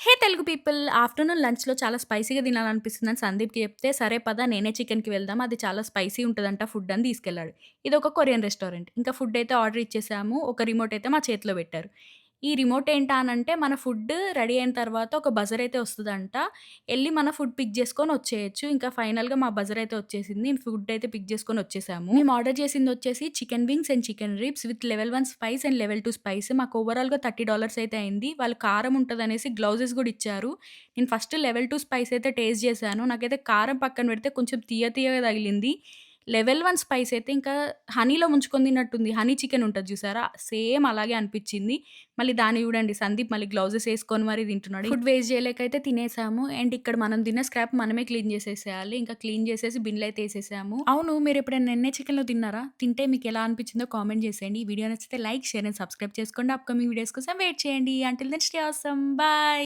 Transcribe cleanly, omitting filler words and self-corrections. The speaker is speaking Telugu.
హే తెలుగు పీపుల్ ఆఫ్టర్‌నూన్ లంచ్‌లో చాలా స్పైసీగా తినాలనిపిస్తుందని సందీప్‌కి చెప్తే, సరే పద నేనే చికెన్‌కి వెళ్దాం. అది చాలా స్పైసీ ఉంటదంట ఫుడ్ అని తీసుకెళ్ళాడు. ఇదొక కొరియన్ రెస్టారెంట్. ఇంకా ఫుడ్ అయితే ఆర్డర్ ఇచ్చేసాము. ఒక రిమోట్ అయితే మా చేతిలో పెట్టారు. ఈ రిమోట్ ఏంటా అనంటే మన ఫుడ్ రెడీ అయిన తర్వాత ఒక బజర్ అయితే వస్తదంట. ఎళ్లి మన ఫుడ్ పిక్ చేసుకొని వచ్చేయొచ్చు. ఇంకా ఫైనల్‌గా మా బజర్ అయితే వచ్చేసింది. ఫుడ్ అయితే పిక్ చేసుకొని వచ్చేసాము. మేము ఆర్డర్ చేసిందొచ్చేసి chicken wings and chicken ribs with level 1 spice and level 2 spice. మాకు ఓవరాల్‌గా $30 అయితే అయింది. వాళ్ళు కారం ఉంటదనేసి గ్లౌజెస్ గూడా ఇచ్చారు. నేను ఫస్ట్ లెవెల్ 2 స్పైస్ అయితే టేస్ట్ చేశాను. నాకైతే కారం పక్కన పెడితే కొంచెం తియ్యగా తగిలింది. లెవెల్ 1 స్పైస్ అయితే ఇంకా హనీలో ముంచుకొని తిన్నట్టుంది. హనీ చికెన్ ఉంటది చూసారా? సేమ్ అలాగే అనిపిచ్చింది. మళ్ళీ దాన్ని చూడండి సందీప్ మళ్ళీ గ్లౌజెస్ ఏసుకొని మరి తింటున్నాడు. ఫుడ్ వేస్ట్ చేయలేకైతే తినేసాము. అండ్ ఇక్కడ మనం తిన్న స్క్రాప్ మనమే క్లీన్ చేసేసేయాలి. ఇంకా క్లీన్ చేసేసి బిన్‌లో అయితే ఏసేసాము. అవును మీరెప్పుడైనా ఎన్‌ఐ చికెన్‌లో తిన్నారా? తింటే మీకెలా అనిపిచ్చిందో కామెంట్ చేసేయండి. ఈ వీడియో నచ్చితే లైక్, షేర్ అండ్ సబ్స్క్రైబ్ చేసుకోండి. అప్‌కమింగ్ వీడియోస్ కోసం వెయిట్ చేయండి. Until then stay awesome. By.